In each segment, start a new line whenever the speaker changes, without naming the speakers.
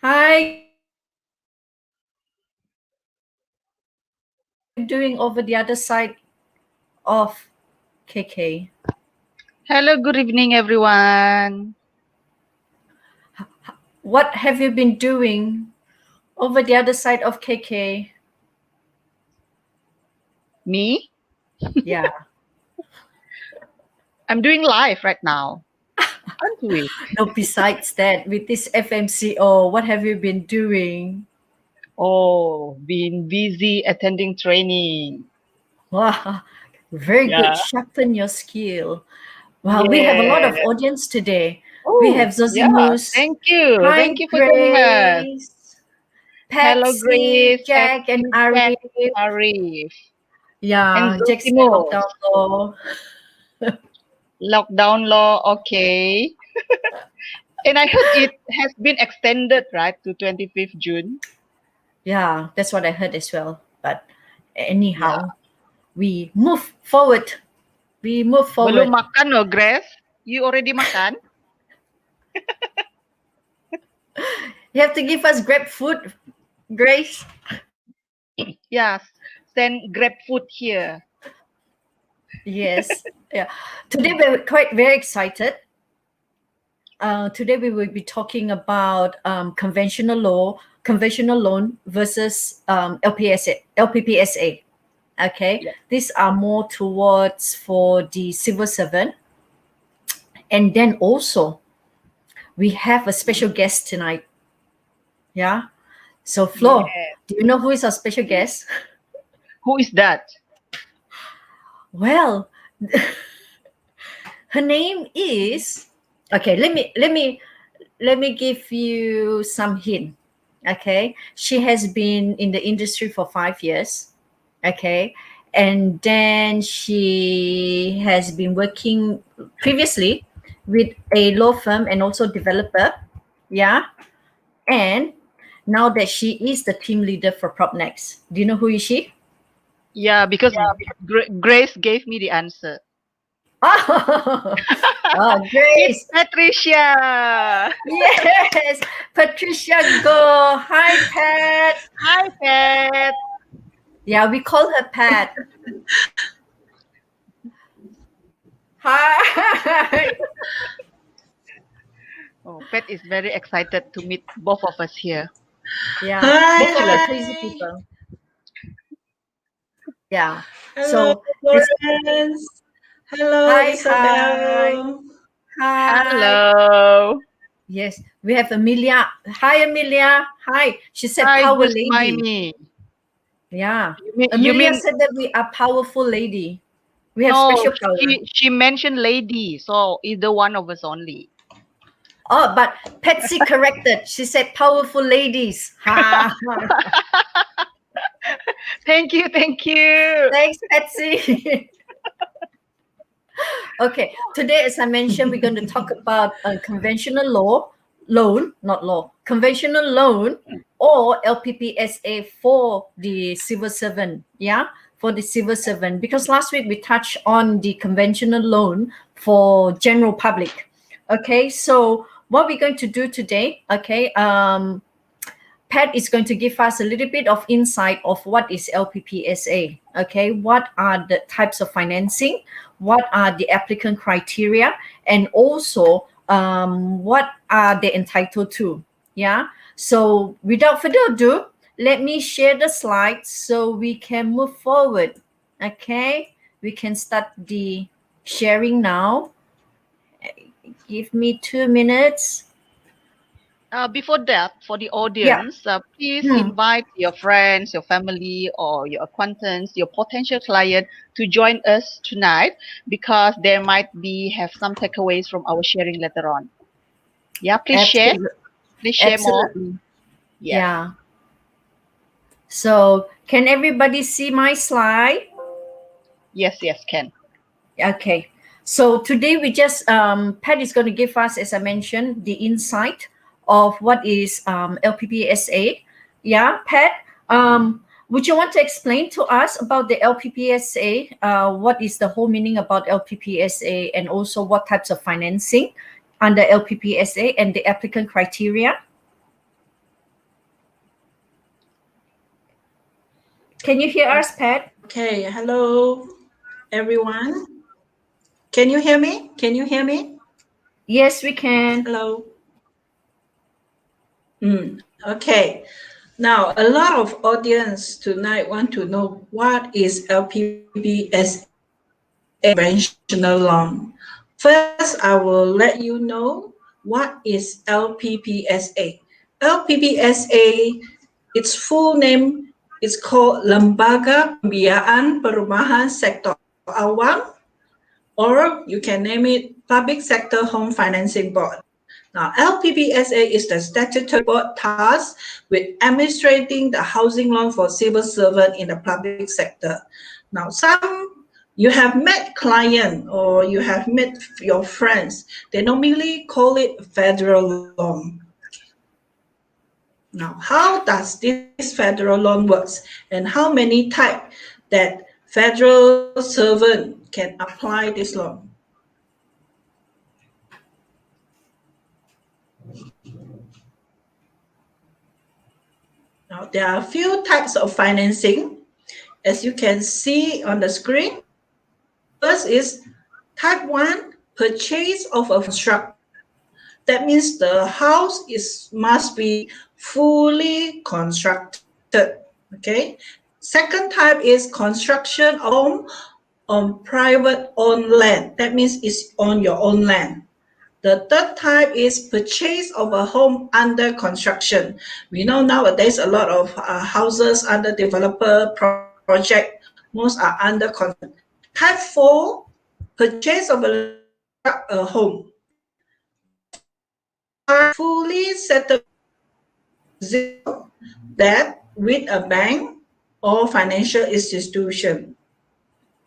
Hi, doing over the other side of KK?
Hello, good evening, everyone.
What have you been doing over the other side of KK?
Me?
Yeah.
I'm doing live right now. Aren't we?
No, besides that, with this FMCO, what have you been doing?
Oh, been busy attending training.
Wow, very good.
Yeah.
Sharpen your skill. Wow, we have a lot of
Yeah.
audience today. We
Oh,
have
yeah.
Zosimus.
Thank you.
Hi,
Thank you for joining us.
Grace.
Hello,
Patsy,
Grace,
Jack, and
Patricia,
Arif.
and Arif. And
Yeah, Jack said
Zosimo.
lockdown law.
Lockdown law, okay. And I heard it has been extended, right, to 25th June.
Yeah, that's what I heard as well. But
Yeah.
anyhow, we move forward. We move
Belum
forward.
makan loh, Grace. You already makan?
You have to give us grab food, Grace.
Yes. Send Grab food here.
Yes. Yeah. Today we're quite very excited. Today we will be talking about conventional loan versus LPPSA. Okay,
Yeah.
these are more towards for the civil servant, and then also we have a special guest tonight. Yeah. So
Yeah.
Flo, do you know who is our special guest?
Who is that?
Well, her name is okay. Let me give you some hint. Okay, she has been in the industry for 5 years. Okay, and then she has been working previously with a law firm and also developer. Yeah, and now that she is the team leader for PropNex. Do you know who is she?
Yeah, because Grace gave me the answer.
Oh, oh,
It's
Grace.
Patricia.
Yes, Patricia Go. Hi, Pat.
Hi, Pat.
Yeah, we call her Pat. Hi.
Oh, Pat is very excited to meet both of us here.
Yeah,
Hi,
both of the
Congratulations.
crazy
hi.
people. Yeah.
Hello,
So it's
Florence. Hello,
hi, hi,
Isabelle.
hi.
Hello.
Yes, we have Amelia. Hi, Amelia. Hi. She said
Hi,
power
just
lady.
Mimey.
Yeah.
You
Amelia
mean
said that we are powerful lady. We have
no?
special power.
She mentioned lady, so either one of us only.
Oh, but Patsy corrected. She said powerful ladies. Ha.
Thank you, thank you.
Thanks, Patsy. Okay, today, as I mentioned, we're going to talk about a conventional conventional loan or LPPSA for the civil servant. Yeah, for the civil servant. Because last week we touched on the conventional loan for general public. Okay, so what we're going to do today, okay, Pat is going to give us a little bit of insight of what is LPPSA. Okay, what are the types of financing? What are the applicant criteria? And also, what are they entitled to? Yeah. So without further ado, let me share the slides so we can move forward. Okay, we can start the sharing now. Give me 2 minutes.
Before that, for the
Yeah.
audience, please
Hmm.
invite your friends, your family, or your acquaintance, your potential client to join us tonight because there might be have some takeaways from our sharing later on. Yeah, please share.
Absolutely.
Please share more.
Absolutely.
Yes.
Yeah. So can everybody see my slide?
Yes, yes, can.
Okay. So today we just Pat is going to give us, as I mentioned, the insight of what is LPPSA. Yeah, Pat. Would you want to explain to us about the LPPSA? What is the whole meaning about LPPSA, and also what types of financing under LPPSA and the applicant criteria? Can you hear us, Pat?
Okay, hello, everyone. Can you hear me? Can you hear me?
Yes, we can.
Hello. Okay. Now, a lot of audience tonight want to know what is LPPSA conventional loan. First, I will let you know what is LPPSA. LPPSA, its full name is called Lembaga Pembiayaan Perumahan Sektor Awam, or you can name it Public Sector Home Financing Board. Now, LPPSA is the statutory board tasked with administrating the housing loan for civil servant in the public sector. Now, you have met client or you have met your friends. They normally call it federal loan. Now, how does this federal loan works, and how many type that federal servant can apply this loan? Now, there are a few types of financing, as you can see on the screen. First is type 1, purchase of a construct. That means the house must be fully constructed. Okay. Second type is construction of home on private owned land. That means it's on your own land. The third type is purchase of a home under construction. We know nowadays a lot of houses under developer project, most are under construction. Type 4, purchase of a home. Are fully settled debt with a bank or financial institution.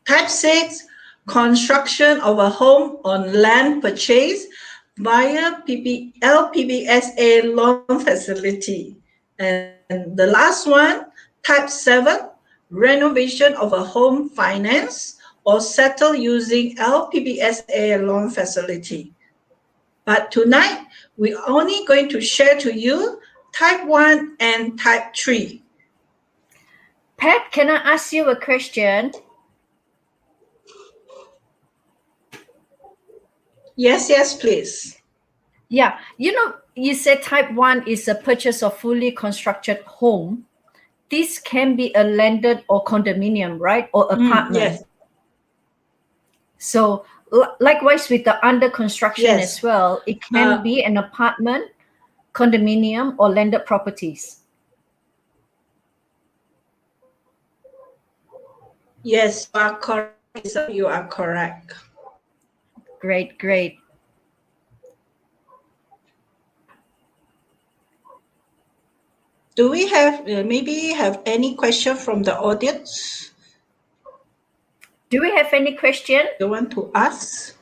Type 6, construction of a home on land purchase via LPPSA loan facility. And the last one, type 7, renovation of a home finance or settle using LPPSA loan facility. But tonight, we're only going to share to you type 1 and type 3.
Pat, can I ask you a question?
Yes, yes, please.
Yeah, you said type 1 is a purchase of fully constructed home. This can be a landed or condominium, right? Or apartment.
Yes,
So likewise with the under construction as
yes.
well, it can be an apartment, condominium, or landed properties.
Yes, you are correct. You are correct.
Great, great.
Do we have maybe have any question from the audience
Do we have any question?
you want to ask?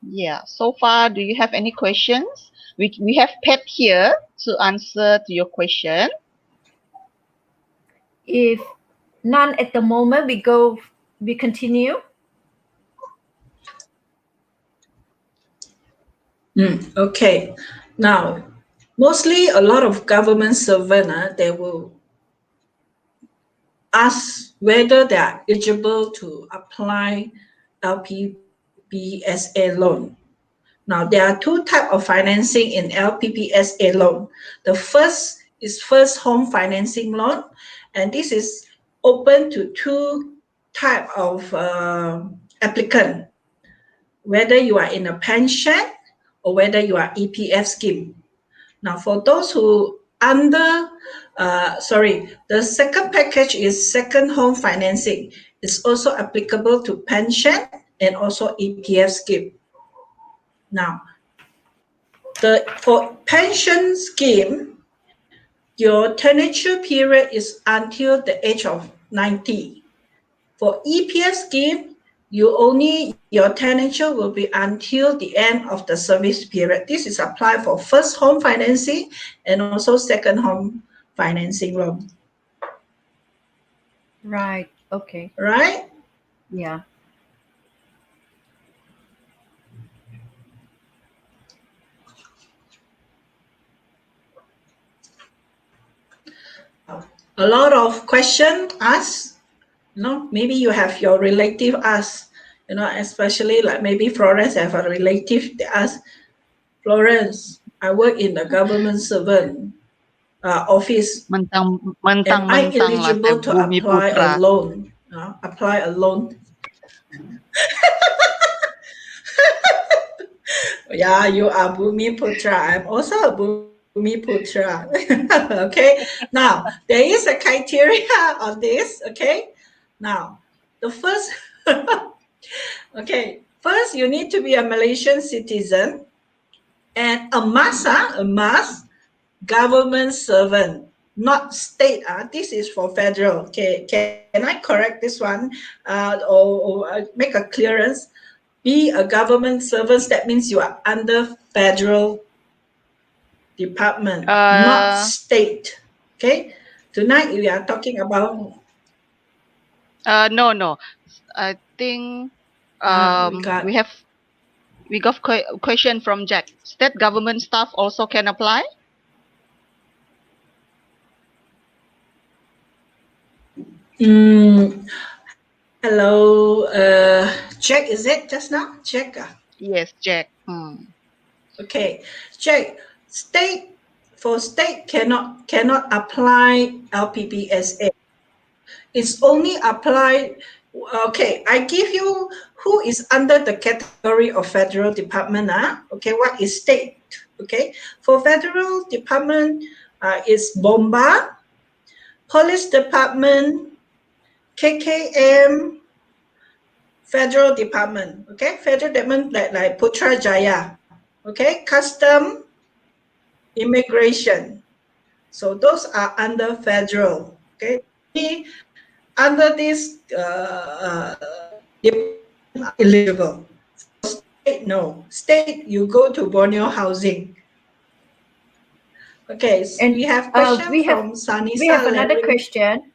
Yeah. So far, do you have any questions? We have Pat here to answer to your question.
If none at the moment, we continue.
Okay. Now, mostly a lot of government servant, they will ask whether they are eligible to apply LPPSA loan. Now, there are two types of financing in LPPSA loan. The first is first home financing loan, and this is open to two type of applicant, whether you are in a pension or whether you are EPF scheme. Now, for those who the second package is second home financing. It's also applicable to pension and also EPF scheme. Now, for pension scheme, your tenure period is until the age of 90. For EPF scheme, your tenure will be until the end of the service period. This is applied for first home financing and also second home financing loan.
Right. Okay.
Right?
Yeah.
A lot of questions asked. Maybe you have your relative ask. Especially like maybe Florence have a relative they ask, Florence, I work in the government servant office. Am I
Mentang-mentang lah saya
eligible to
Bumi
apply a
Putra.
loan? Apply a loan. Yeah, you are Bumi Putra. I'm also a Bumi Putra. Okay. Now, there is a criteria on this. Okay. Now, the first, okay, first you need to be a Malaysian citizen and a must government servant, not state. This is for federal. Okay. Can I correct this one or make a clearance? Be a government servant, that means you are under federal department, not state. Okay. Tonight we are talking about.
No. I think we got question from Jack. State government staff also can apply?
Hello, Jack, is it just now? Jack?
Yes, Jack.
Okay, Jack, state cannot apply LPPSA. It's only applied. Okay, I give you who is under the category of federal department. Okay, what is state? Okay, for federal department, is BOMBA, police department, KKM, federal department. Okay, federal department like Putrajaya. Okay, custom, immigration. So those are under federal. Okay, under this eligible. State, no. State, you go to Borneo Housing. Okay, so
And
we have question from Sanisa.
We have another question.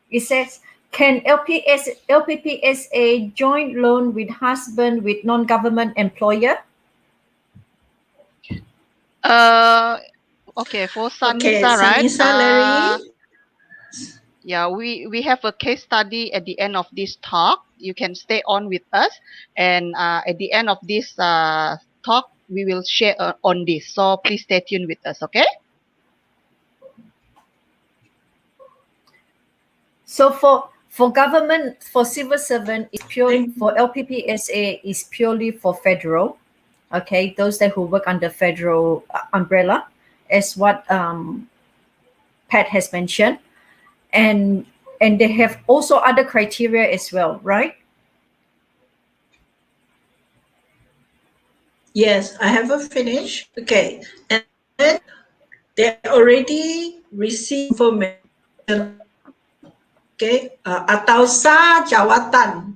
It says, can LPPSA joint loan with husband with non-government employer?
Okay, for Sanisa, right?
Sanisa, Larry.
Yeah, we have a case study at the end of this talk. You can stay on with us, and at the end of this talk, we will share on this. So please stay tuned with us, okay?
So for government, for civil servant, is pure. For LPPSA is purely for federal. Okay, those that who work under federal umbrella, as what Pat has mentioned, and they have also other criteria as well, right?
Yes, I haven't finished. Okay, and then they already received information. Okay, atau sah jawatan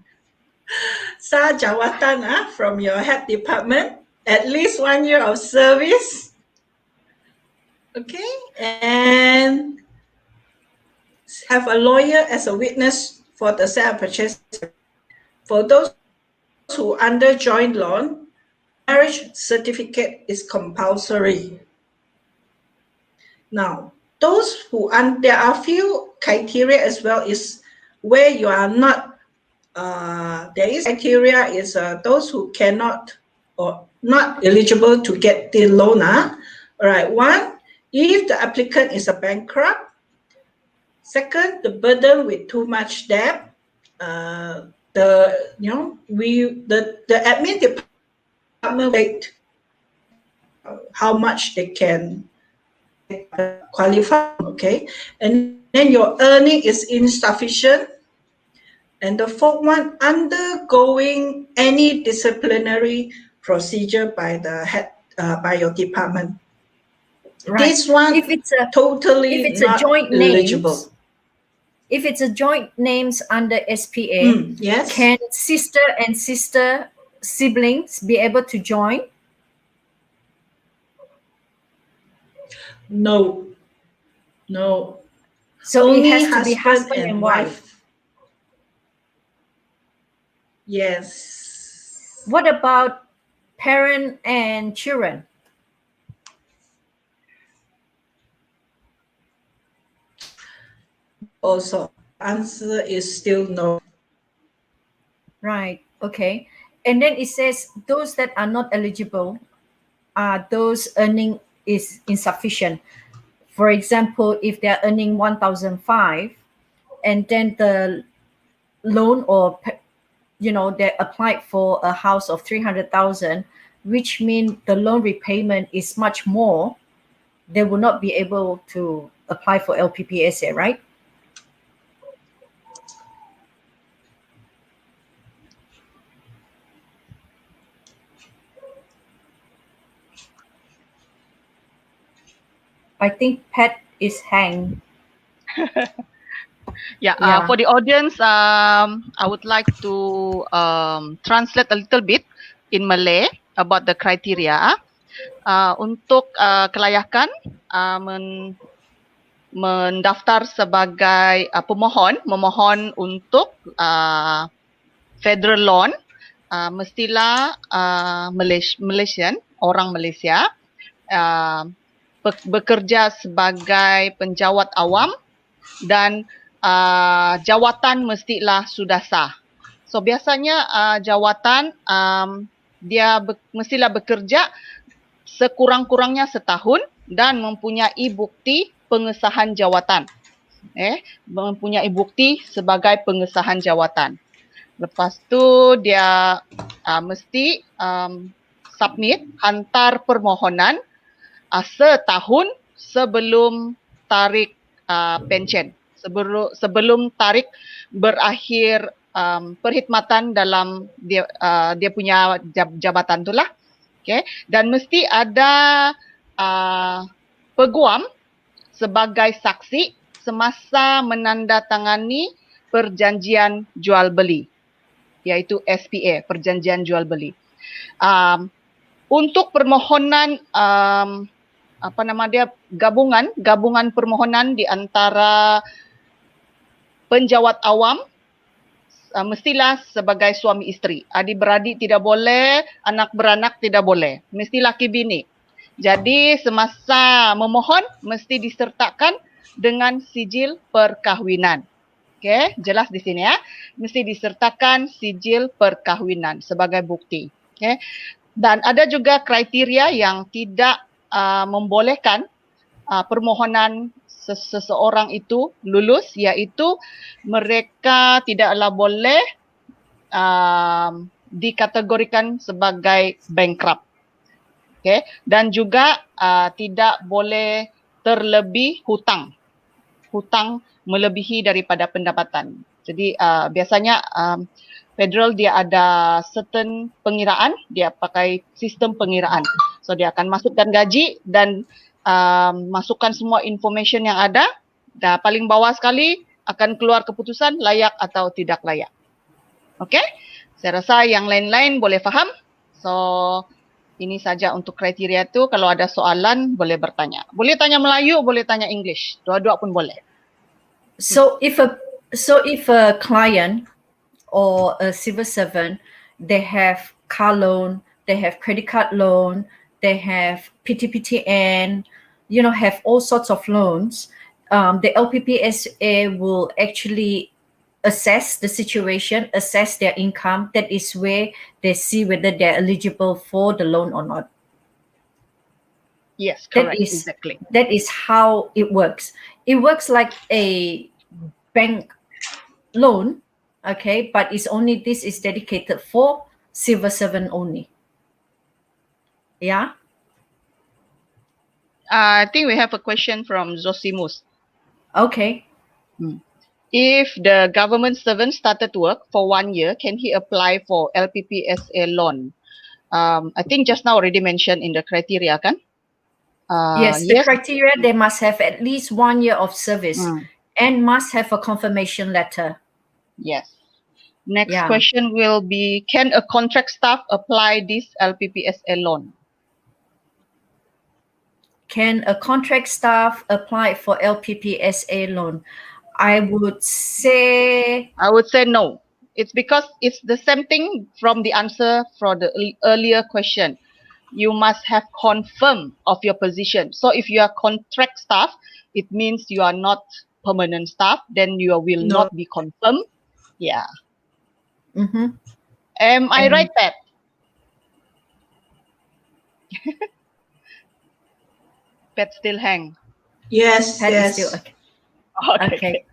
from your head department, at least 1 year of service. Okay, and have a lawyer as a witness for the sale and purchase. For those who under joint loan, marriage certificate is compulsory. Now, those who there are few criteria as well is where you are not. There is criteria is those who cannot or not eligible to get the loan. All right, one, if the applicant is a bankrupt. Second, the burden with too much debt. The admin department rate how much they can qualify. Okay, and then your earning is insufficient. And the fourth one, undergoing any disciplinary procedure by the head by your department.
Right.
This one,
if it's a
not
joint
eligible.
names, if it's a joint names under SPA,
yes.
Can sister and sister siblings be able to join?
No.
So
only
it has to be husband and wife.
Yes.
What about parent and children?
Also, answer is still no.
Right. Okay. And then it says those that are not eligible are those earning is insufficient. For example, if they're earning 1,005 and then the loan or they applied for a house of 300,000, which means the loan repayment is much more, they will not be able to apply for LPPSA, right? I think Pat is hanged.
Yeah, for the audience, I would like to translate a little bit in Malay about the criteria. Untuk kelayakan mendaftar sebagai memohon untuk federal loan, mestilah Malaysian, orang Malaysia, bekerja sebagai penjawat awam dan jawatan mestilah sudah sah. So biasanya jawatan dia mestilah bekerja sekurang-kurangnya setahun dan mempunyai bukti pengesahan jawatan. Mempunyai bukti sebagai pengesahan jawatan. Lepas tu dia mesti submit, hantar permohonan setahun sebelum tarikh pension, sebelum tarikh berakhir perkhidmatan dalam dia punya jabatan tu lah. Okay. Dan mesti ada peguam sebagai saksi semasa menandatangani perjanjian jual beli, iaitu SPA, perjanjian jual beli. Untuk permohonan gabungan permohonan di antara penjawat awam, mestilah sebagai suami isteri. Adik-beradik tidak boleh, anak beranak tidak boleh. Mesti laki bini. Jadi semasa memohon mesti disertakan dengan sijil perkahwinan. Okay, jelas di sini ya. Mesti disertakan sijil perkahwinan sebagai bukti. Okay. Dan ada juga kriteria yang tidak membolehkan permohonan seseorang itu lulus, iaitu mereka tidaklah boleh dikategorikan sebagai bankrupt. Okay. Dan juga tidak boleh terlebih hutang melebihi daripada pendapatan. Jadi biasanya federal dia ada certain pengiraan, dia pakai sistem pengiraan. So dia akan masukkan gaji dan masukkan semua information yang ada. Dan paling bawah sekali akan keluar keputusan layak atau tidak layak. Okay? Saya rasa yang lain-lain boleh faham. So ini saja untuk kriteria tu. Kalau ada soalan boleh bertanya. Boleh tanya Melayu, boleh tanya English. Dua-dua pun boleh.
So if a client or a civil servant, they have car loan, they have credit card loan, they have PTPTN, have all sorts of loans, the LPPSA will actually assess the situation, assess their income. That is where they see whether they're eligible for the loan or not.
Yes, correct, exactly.
That is how it works. It works like a bank loan, okay, but this is dedicated for civil servant only. Yeah.
I think we have a question from Zosimus.
Okay.
If the government servant started work for 1 year, can he apply for LPPSA loan? I think just now already mentioned in the criteria, kan?
Yes, the criteria, they must have at least 1 year of service and must have a confirmation letter.
Yes. Next question will be, can a contract staff apply this LPPSA loan?
Can a contract staff apply for LPPSA loan? I would say
no. It's because it's the same thing from the answer for the earlier question. You must have confirmed of your position. So if you are contract staff, it means you are not permanent staff, then you will not be confirmed. Yeah. Am I right, Pat? Pat still hang.
Yes,
Pat
yes.
is still okay.
Okay.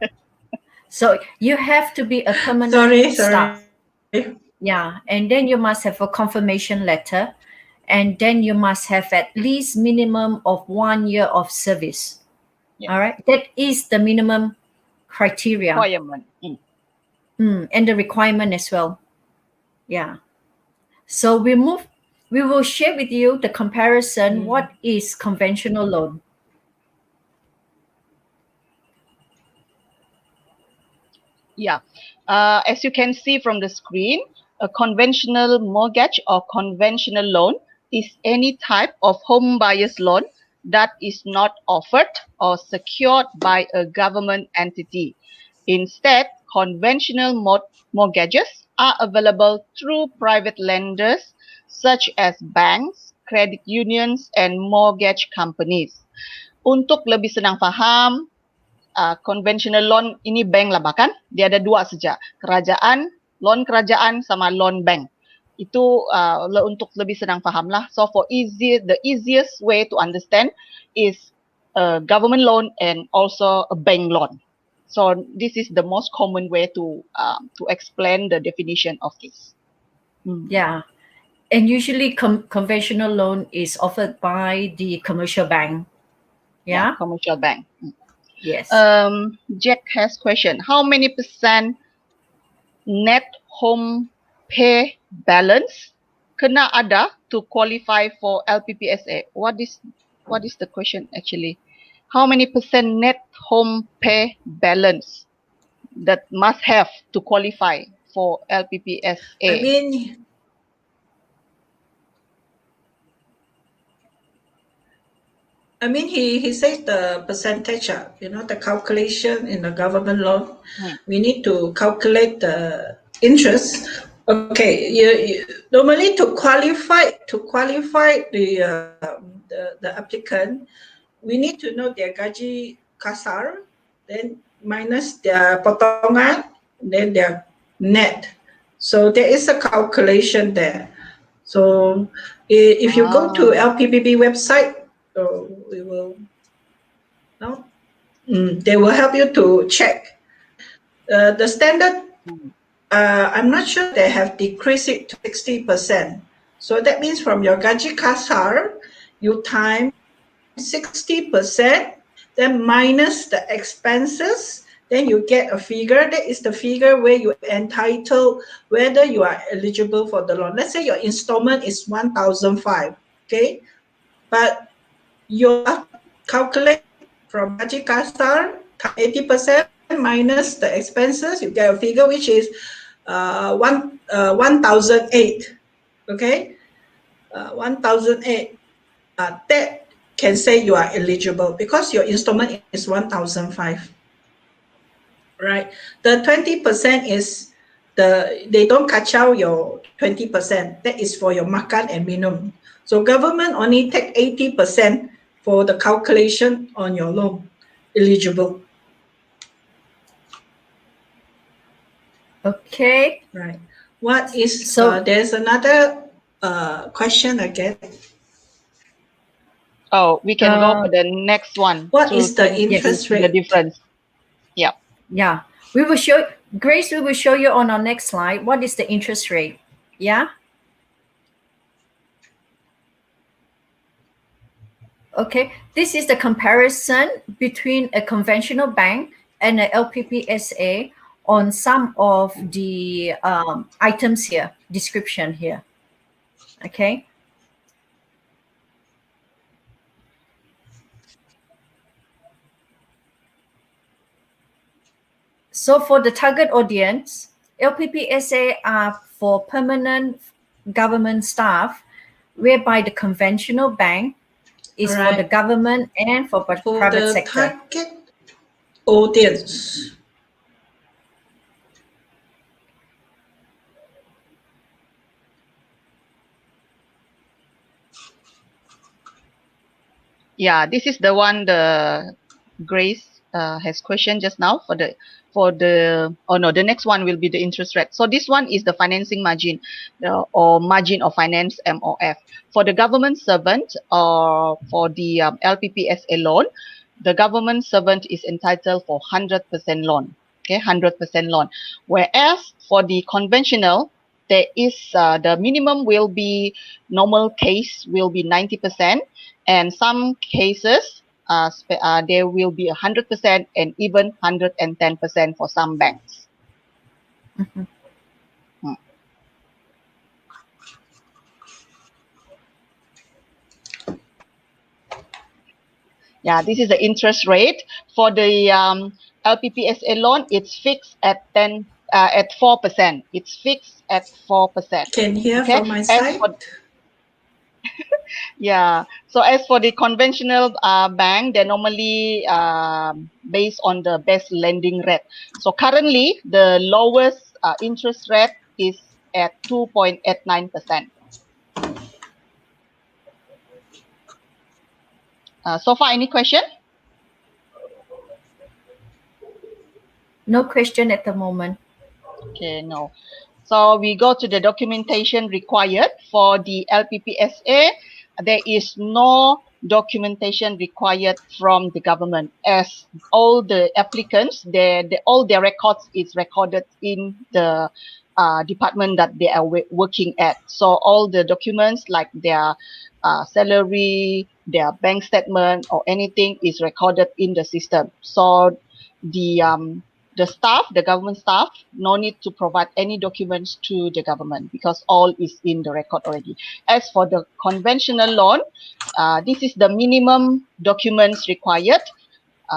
So you have to be a permanent staff. Yeah, and then you must have a confirmation letter, and then you must have at least minimum of 1 year of service.
Yes.
All right, that is the minimum criteria.
Requirement.
And the requirement as well. Yeah. So we will share with you the comparison. What is conventional loan?
Yeah. As you can see from the screen, a conventional mortgage or conventional loan is any type of home buyer's loan that is not offered or secured by a government entity. Instead, conventional mortgages are available through private lenders such as banks, credit unions, and mortgage companies. Untuk lebih senang faham, conventional loan ini bank lah bahkan, dia ada dua saja, loan kerajaan sama loan bank. Itu untuk lebih senang faham lah. So the easiest way to understand is a government loan and also a bank loan. So this is the most common way to explain the definition of this.
Yeah, and usually conventional loan is offered by the commercial bank. Yeah,
commercial bank.
Yes.
Jack has question. How many percent net home pay balance kena ada to qualify for LPPSA? What is the question actually? How many percent net home pay balance that must have to qualify for LPPSA?
I mean, he says the percentage, the calculation in the government loan. We need to calculate the interest. Okay, you normally to qualify the applicant, we need to know their gaji kasar, then minus their potongan, then their net. So there is a calculation there. So if you go to LPPB website, we will, no, they will help you to check. The standard, I'm not sure they have decreased it to 60%. So that means from your gaji kasar, you time 60%, then minus the expenses, then you get a figure. That is the figure where you entitled whether you are eligible for the loan. Let's say your installment is 1,005, okay? But you calculate from gaji kasar, 80% minus the expenses, you get a figure which is 1,008, okay? 1,008. That can say you are eligible because your installment is 1,005, right? The 20% is they don't kacau your 20%. That is for your makan and minum. So government only take 80% for the calculation on your loan eligible.
Okay.
Right. What is there's another question again.
Oh, we can go for the next one.
What is the interest rate?
The difference. Yeah.
Yeah. We will show, Grace, we will show you on our next slide what is the interest rate. Yeah. Okay. This is the comparison between a conventional bank and a LPPSA on some of the items here, description here. Okay. So for the target audience, LPPSA are for permanent government staff, whereby the conventional bank is for the government and for private sector.
Target audience.
Yeah, this is the one the Grace has questioned just now the next one will be the interest rate. So this one is the financing margin or margin of finance, MOF. For the government servant or for the LPPSA loan, the government servant is entitled for 100% loan. Okay, 100% loan. Whereas for the conventional, there is the minimum will be normal case will be 90%, and some cases there will be 100% and even 110% for some banks.
Mm-hmm.
Yeah, this is the interest rate for the LPPSA loan. It's fixed at 4%. It's fixed at 4%.
Can hear from my side.
Yeah. So as for the conventional bank, they're normally based on the best lending rate. So currently, the lowest interest rate is at 2.89%. So far, any question?
No question at the moment.
Okay, no. So we go to the documentation required for the LPPSA. There is no documentation required from the government, as all the applicants, all their records is recorded in the department that they are working at. So all the documents like their salary, their bank statement or anything is recorded in the system. So the staff, the government staff, no need to provide any documents to the government because all is in the record already. As for the conventional loan, this is the minimum documents required.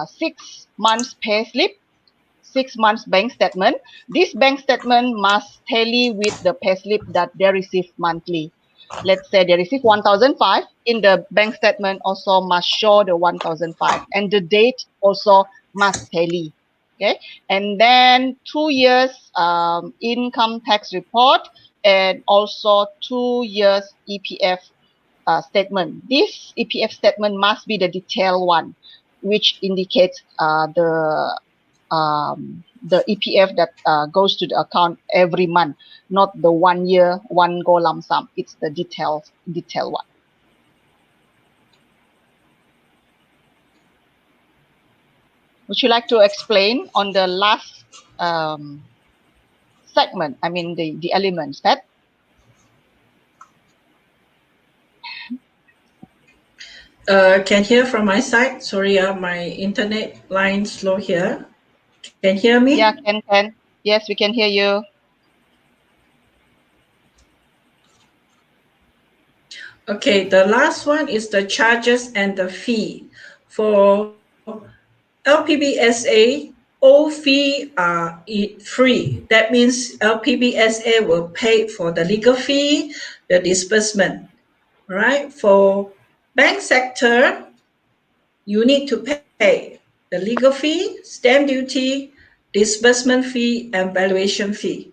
6 months pay slip, 6 months bank statement. This bank statement must tally with the pay slip that they receive monthly. Let's say they receive 1,005, in the bank statement also must show the 1,005, and the date also must tally. Okay, and then 2 years income tax report and also 2 years EPF statement. This EPF statement must be the detailed one. which indicates the EPF that goes to the account every month, not the 1 year, one go lump sum. It's the detailed one. Would you like to explain on the last segment? I mean the elements, Pat?
Can hear from my side. Sorry, my internet line slow here. Can hear me?
Yeah, can. Yes, we can hear you.
Okay, the last one is the charges and the fee. For LPPSA, all fee are free. That means LPPSA will pay for the legal fee, the disbursement. Right? For bank sector, you need to pay the legal fee, stamp duty, disbursement fee, and valuation fee.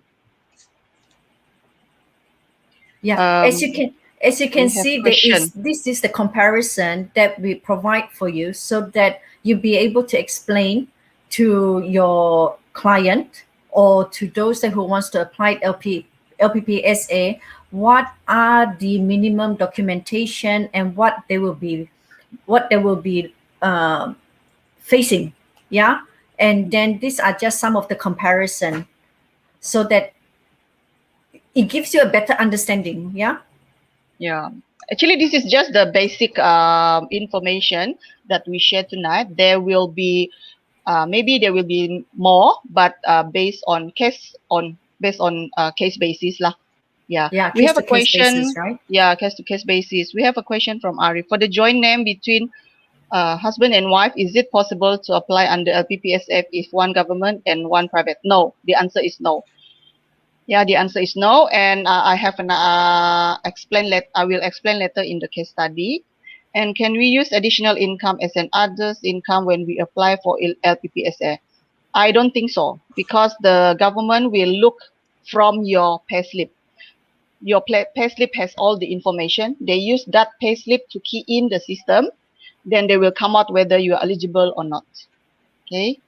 Yeah, as you can see, this is the comparison that we provide for you, so that you'll be able to explain to your client or to those who wants to apply LPPSA what are the minimum documentation and what they will be facing. Yeah, and then these are just some of the comparison, so that it gives you a better understanding.
Yeah, actually this is just the basic information that we share tonight. There will be maybe there will be more, but based on case basis lah.
Yeah,
We have a
case-to-case
question.
basis, right?
Yeah, case to case basis. We have a question from Arif. For the joint name between husband and wife, is it possible to apply under LPPSF if one government and one private? No, the answer is no. Yeah, the answer is no, and I have an I will explain later in the case study. And can we use additional income as an others income when we apply for LPPSA? I don't think so, because the government will look from your payslip. Your payslip has all the information. They use that payslip to key in the system. Then they will come out whether you are eligible or not. Okay.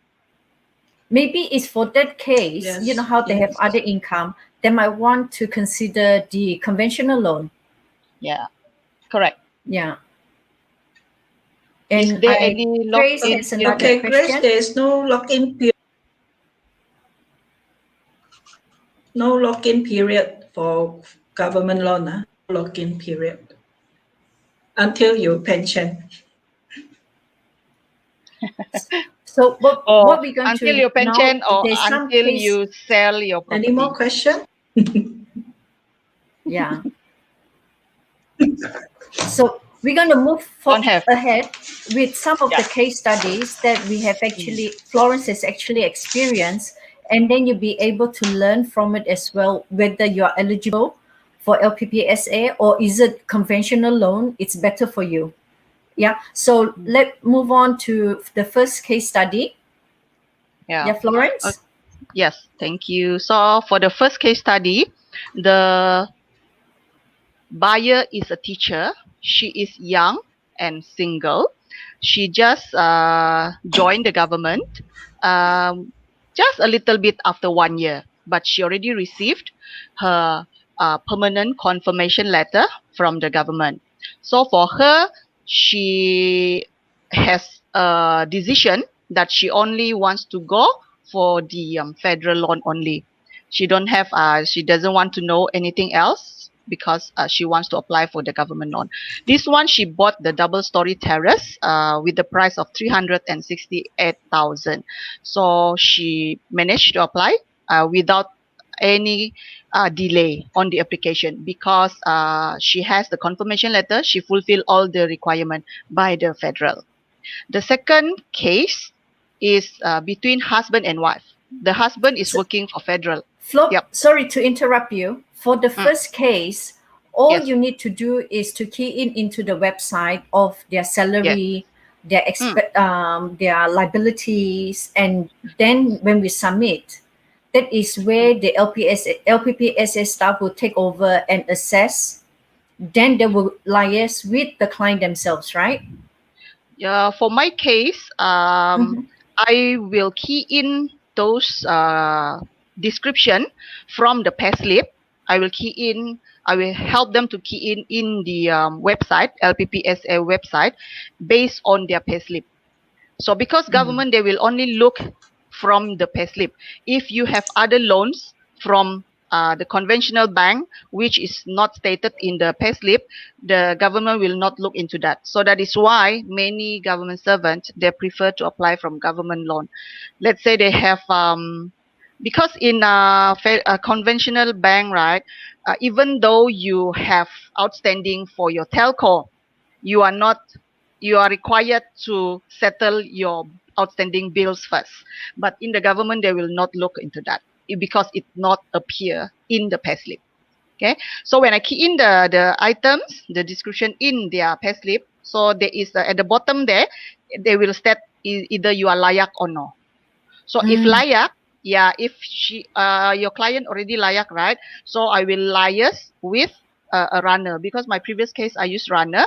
Maybe it's for that case,
Yes,
you know how they have other income, they might want to consider the conventional loan.
Yeah, correct.
Yeah.
Is
And
there any
Grace
lock-in
has another
Okay, Grace,
question.
there is no lock-in period. No lock-in period for government loan. Lock-in period until your pension.
So what we're going
until
to
your pension
now,
or
there's some
until
case,
you sell your property.
Any more questions?
yeah. So we're going to move ahead with some of the case studies that we have actually, Florence has actually experienced, and then you'll be able to learn from it as well, whether you're eligible for LPPSA or is it conventional loan, it's better for you. Yeah, so let's move on to the first case study. Yeah, Florence?
Yes, thank you. So for the first case study, the buyer is a teacher. She is young and single. She just joined the government just a little bit after 1 year, but she already received her permanent confirmation letter from the government. So for her, she has a decision that she only wants to go for the federal loan only. She doesn't want to know anything else, because she wants to apply for the government loan. This one, she bought the double-story terrace with the price of 368,000. So she managed to apply without any delay on the application, because she has the confirmation letter. She fulfilled all the requirement by the federal. The second case is between husband and wife. The husband is working for federal.
Sorry to interrupt you. For the first case, all you need to do is to key into the website of their salary, their liabilities, and then when we submit, that is where the LPPSA staff will take over and assess. Then they will liaise with the client themselves, right?
For my case,
Mhm.
I will key in those description from the payslip. I will help them to key in the website, LPPSA website, based on their payslip. So because government, they will only look from the payslip. If you have other loans from the conventional bank, which is not stated in the payslip, the government will not look into that. So that is why many government servants, they prefer to apply from government loan. Let's say they have, because in a conventional bank, right, even though you have outstanding for your telco, you are not you are required to settle your outstanding bills first. But in the government, they will not look into that because it not appear in the payslip. Okay, so when I key in the items, the description in their payslip, so there is at the bottom there, they will state either you are layak or no. So if layak, yeah, if your client already layak, right? So I will liaise with a runner, because my previous case I used runner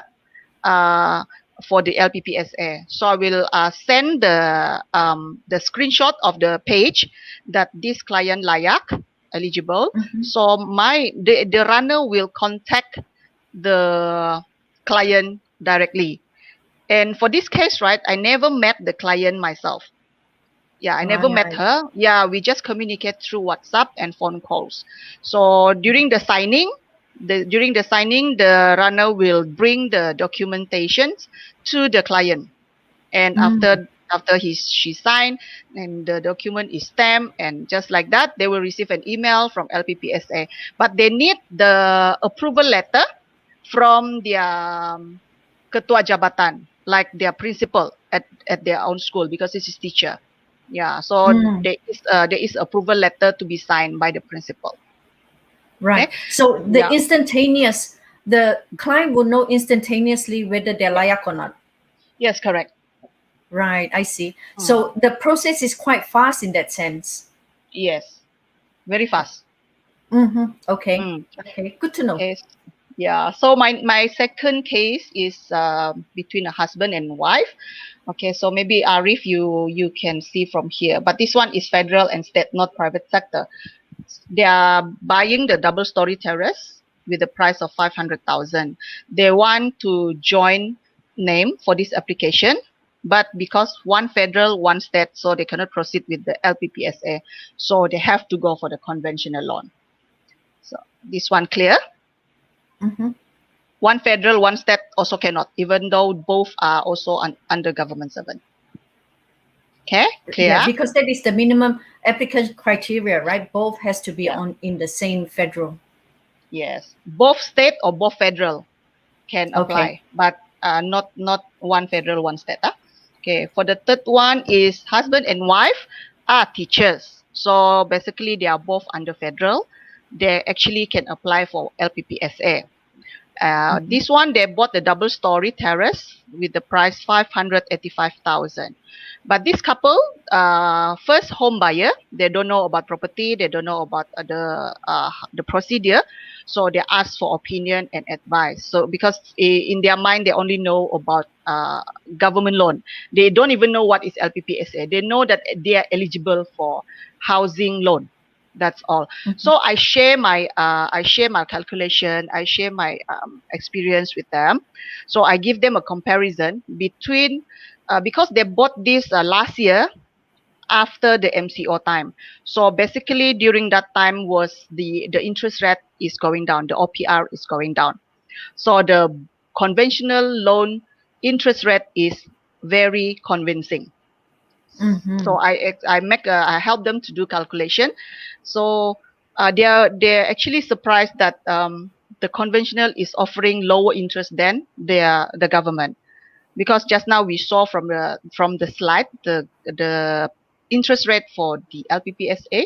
uh, for the LPPSA. So I will send the screenshot of the page that this client layak eligible. So the runner will contact the client directly. And for this case, right, I never met the client myself. Yeah, I never met
Right.
her. Yeah, we just communicate through WhatsApp and phone calls. So during the signing, the runner will bring the documentations to the client, and after she signed and the document is stamped, and just like that, they will receive an email from LPPSA. But they need the approval letter from their ketua jabatan, like their principal at their own school, because this is teacher. Yeah, so there is approval letter to be signed by the principal.
Right.
Okay.
So
Yeah.
the client will know instantaneously whether they're layak or not.
Yes, correct.
Right. I see. So the process is quite fast in that sense.
Yes, very fast.
Okay.
Mm.
Okay. Good to know.
Yes. Yeah. So my second case is between a husband and wife. Okay. So maybe Arif, you can see from here, but this one is federal and state, not private sector. They are buying the double-story terrace with the price of 500,000. They want to join name for this application, but because one federal, one state, so they cannot proceed with the LPPSA. So they have to go for the conventional loan. So this one clear. One federal, one state also cannot, even though both are also under government servant. Okay, clear?
Yeah, because that is the minimum applicant criteria, right? Both has to be in the same federal.
Yes, both state or both federal can apply, but not one federal, one state. Okay, for the third one is husband and wife are teachers. So basically they are both under federal. They actually can apply for LPPSA. This one, they bought the double-story terrace with the price 585,000. But this couple, first home buyer, they don't know about property, they don't know about the procedure, so they ask for opinion and advice. So because in their mind, they only know about government loan, they don't even know what is LPPSA. They know that they are eligible for housing loan. That's all. So I share my calculation, I share my experience with them. So I give them a comparison between because they bought this last year after the MCO time. So basically during that time was the interest rate is going down, the OPR is going down. So the conventional loan interest rate is very convincing. So I help them to do calculation. So they're actually surprised that the conventional is offering lower interest than the government, because just now we saw from the slide the interest rate for the LPPSA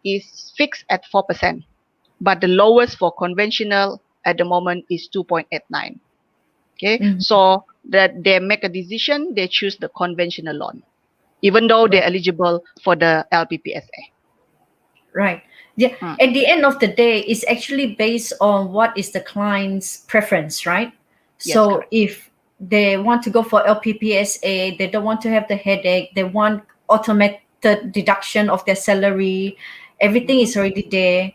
is fixed at 4%, but the lowest for conventional at the moment is 2.89. Okay, so that they make a decision, they choose the conventional loan, even though they're eligible for the LPPSA.
Right. Yeah. At the end of the day, it's actually based on what is the client's preference, right?
Yes,
So
correct.
if they want to go for LPPSA. They don't want to have the headache. They want automated deduction of their salary. Everything is already there.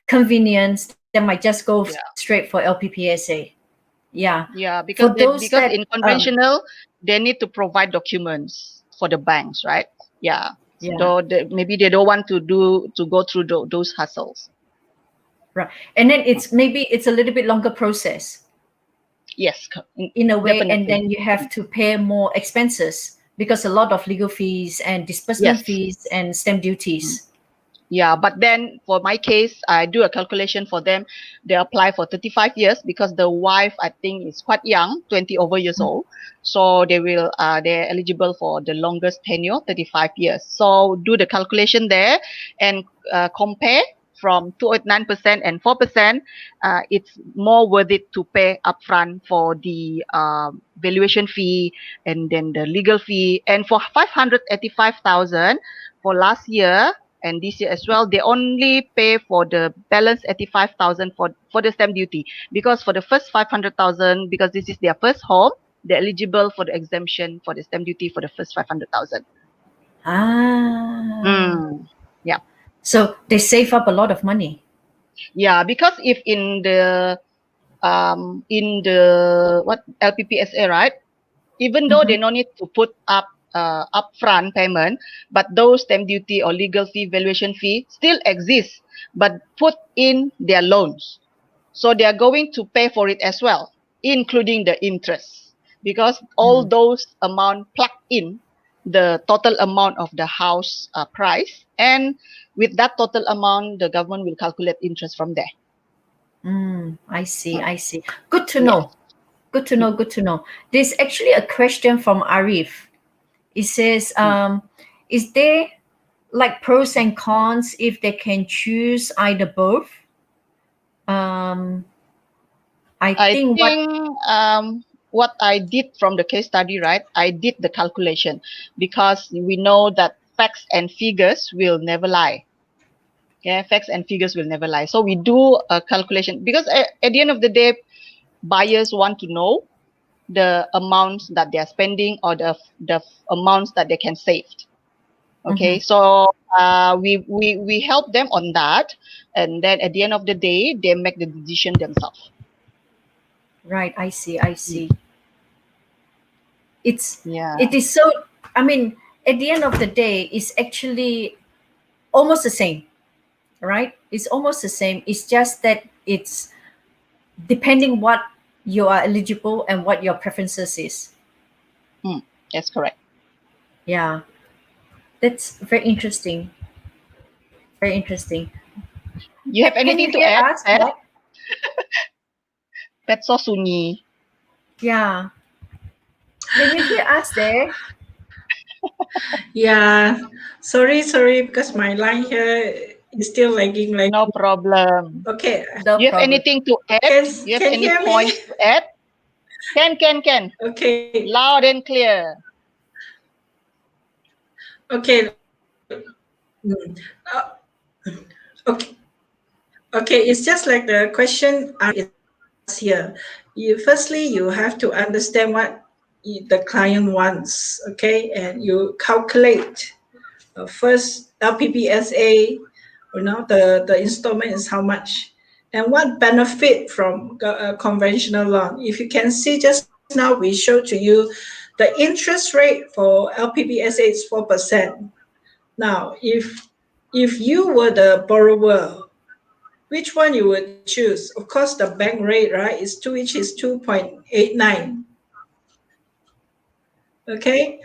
Convenience. They might just go
Yeah.
straight for LPPSA. Yeah.
Yeah,
For
because
those
because
that
in conventional they need to provide documents for the banks, right? Yeah.
yeah,
So maybe they don't want to go through those hassles.
right. And then it's a little bit longer process
Yes,
in a way, and
definitely.
then you have to pay more expenses because a lot of legal fees and disbursement
Yes.
fees and stamp duties.
Yeah, but then for my case, I do a calculation for them. They apply for 35 years because the wife, I think, is quite young, 20 over years old. So they're eligible for the longest tenure, 35 years. So do the calculation there and compare from 2.9% and 4%. It's more worth it to pay upfront for the valuation fee and then the legal fee. And for 585,000 for last year, and this year as well, they only pay for the balance 85,000 for the stamp duty, because for the first 500,000, because this is their first home, they're eligible for the exemption for the stamp duty for the first 500,000.
Ah,
Yeah,
so they save up a lot of money.
yeah, because if in the what LPPSA, right? Even though they
Mhm.
no need to put up upfront payment, but those stamp duty or legal fee, valuation fee still exists, but put in their loans. So they are going to pay for it as well, including the interest, because all
Mm.
those amount plugged in the total amount of the house price, and with that total amount, the government will calculate interest from there.
I see. I see. Good to
Yes.
know. Good to know. Good to know. There's actually a question from Arif. It says, is there like pros and cons if they can choose either both? Um, I
I
think what.
think what I did from the case study, right? I did the calculation because we know that facts and figures will never lie. Yeah, facts and figures will never lie. So we do a calculation because at the end of the day, buyers want to know the amounts that they are spending or the amounts that they can save. Okay,
Mhm.
so we help them on that, and then at the end of the day, they make the decision themselves.
Right. I see. I
Mm.
see. It's
Yeah.
it is so. I mean, at the end of the day, it's actually almost the same, right? It's almost the same. It's just that it's depending what you are eligible and what your preferences is.
Mm, that's correct.
Yeah, that's very interesting. Very interesting.
You have
Can you
anything to
hear
add,
us?
Pat?
Right?
That's so sunyi.
Yeah. Can you hear us there?
Yeah, sorry, because my line here is still lagging.
No problem.
Okay,
No
You have
problem.
anything to add?
can
You have
can
any
hear me?
points to add? Can.
Okay,
Loud and clear.
okay, uh, okay, okay. It's just like the question is here. Firstly, you have to understand what the client wants. Okay, and you calculate first LPPSA, the installment is how much, and what benefit from conventional loan. If you can see just now, we showed to you the interest rate for LPPSA is 4%. Now, if you were the borrower, which one you would choose? Of course, the bank rate, right, is which is 2.89. Okay,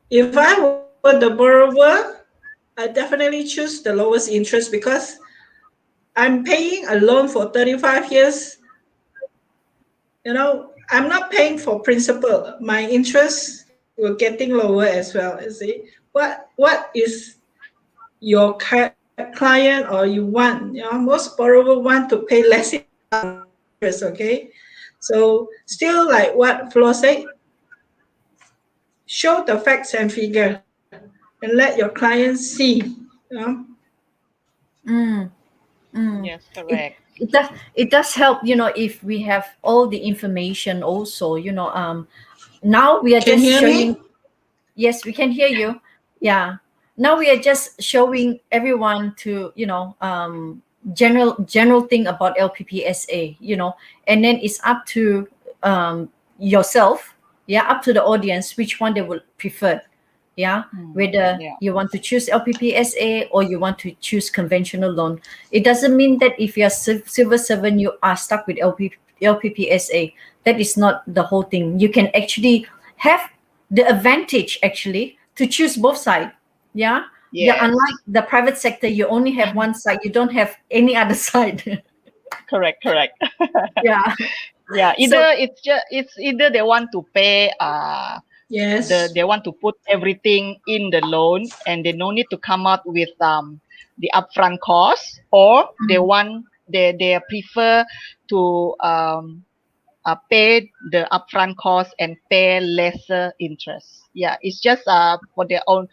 if I were the borrower, I definitely choose the lowest interest because I'm paying a loan for 35 years. I'm not paying for principal. My interest will getting lower as well. You see, what is your client or you want? Most borrower want to pay less interest. Okay, so still like what Flo said, show the facts and figure and let your clients see. You know?
Mm, mm.
Yes,
It
correct.
it does help, if we have all the information also, now we are
Can
just
you hear
showing.
me?
Yes, we can hear you. Yeah. Now we are just showing everyone to, general thing about LPPSA, and then it's up to yourself, yeah, up to the audience which one they would prefer, yeah, whether
Yeah.
you want to choose LPPSA or you want to choose conventional loan. It doesn't mean that if you're civil servant you are stuck with LPPSA. That is not the whole thing. You can actually have the advantage actually to choose both sides. Yeah. Yeah,
Yes.
unlike the private sector, you only have one side, you don't have any other side.
Correct.
Yeah.
Yeah.
So
It's either they want to pay
Yes.
they want to put everything in the loan and they no need to come out with the upfront cost, or they prefer to pay the upfront cost and pay lesser interest. Yeah, it's just for their own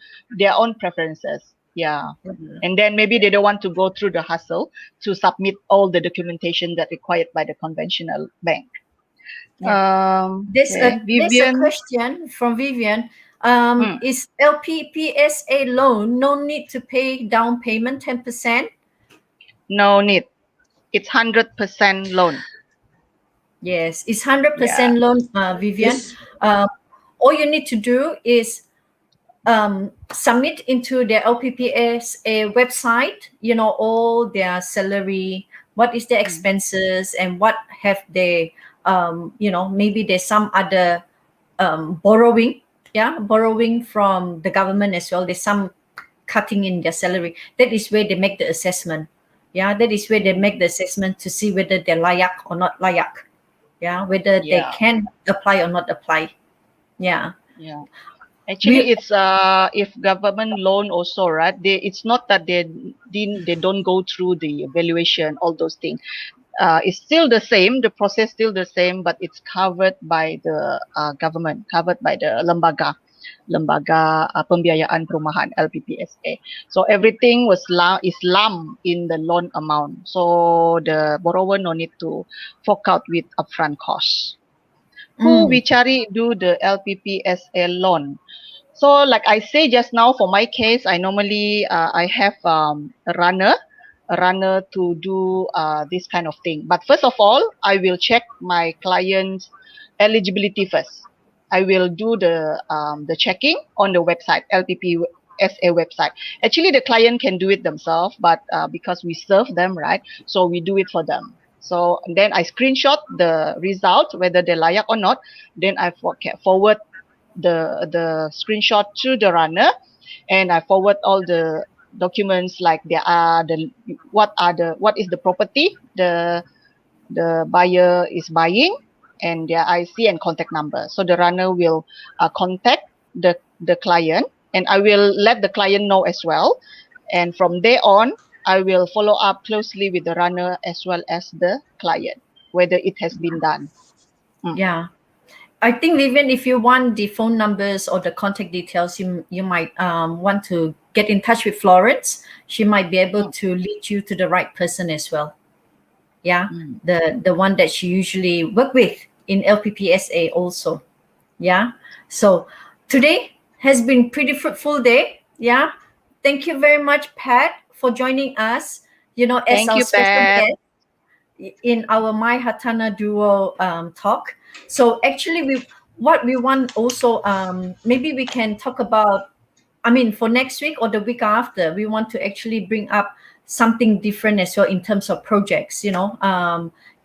preferences. Yeah. And then maybe they don't want to go through the hassle to submit all the documentation that required by the conventional bank.
yeah. There's a
Okay,
there's a
Vivian.
question from Vivian.
Hmm,
Is LPPSA loan no need to pay down payment 10%?
no need. It's 100% loan.
Yes, it's
Yeah.
100% loan, Vivian.
It's
Uh, all you need to do is submit into their LPPSA website, all their salary, what is their
Mm,
expenses, and what have they, maybe there's some other borrowing, yeah, borrowing from the government as well. There's some cutting in their salary. That is where they make the assessment. Yeah, that is where they
mm,
make the assessment to see whether they're layak or not layak. Yeah, whether they
yeah.
can apply or not apply. Yeah.
Yeah. Actually,
We
it's if government loan also, right? It's not that they don't go through the evaluation, all those things. It's still the same. The process still the same, but it's covered by the government, covered by the lembaga pembiayaan perumahan (LPPSA). So everything is lump in the loan amount. So the borrower no need to fork out with upfront costs. Who
mm,
we cari do the LPPSA loan. So like I say just now, for my case, I normally I have a runner to do this kind of thing. But first of all, I will check my client's eligibility first. I will do the checking on the website, LPPSA website. Actually, the client can do it themselves, but because we serve them, right? So we do it for them. So then I screenshot the result, whether they layak or not. Then I forward the screenshot to the runner, and I forward all the documents, like what is the property the buyer is buying, and their IC and contact number. So the runner will contact the client, and I will let the client know as well. And from there on, I will follow up closely with the runner as well as the client, whether it has been done. Mm.
yeah. I think, Vivian, if you want the phone numbers or the contact details, you might want to get in touch with Florence. She might be able
Mm.
to lead you to the right person as well. Yeah,
Mm.
the one that she usually work with in LPPSA also. Yeah. So today has been pretty fruitful day. Yeah. Thank you very much, Pat, for joining us. As
Thank
our
you,
special
Pat.
guest in our My Hatana Duo talk. So actually, what we want also, maybe we can talk about. I mean, for next week or the week after, we want to actually bring up something different as well in terms of projects.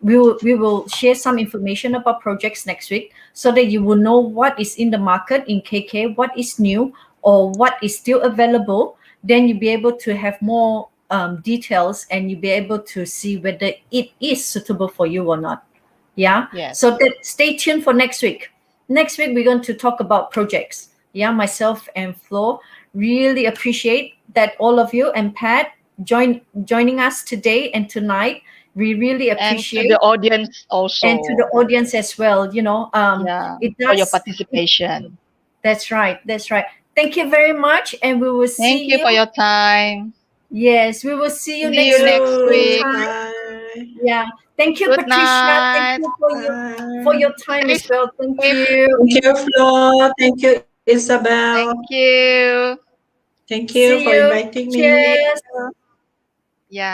We will share some information about projects next week so that you will know what is in the market in KK, what is new or what is still available. Then you'll be able to have more details and you'll be able to see whether it is suitable for you or not. Yeah. So
Yes.
stay tuned for next week. Next week, we're going to talk about projects. Yeah, myself and Flo really appreciate that all of you and Pat joining us today and tonight. We really
And to the
appreciate,
audience
and to the
also.
audience as well.
Yeah,
It
for your
does.
participation.
That's right. That's right. Thank you very much, and we will
Thank
see
you for
you.
your time.
Yes, we will see you
See
thank
you
next week.
next
Same
you.
week.
time.
Bye.
Yeah. Thank you,
Good
Patricia.
night.
Thank you for your time as well. Thank you.
Thank you, Flo. Thank you, Isabel.
Thank you.
Thank you
See
for
you.
inviting me.
Cheers.
Yeah.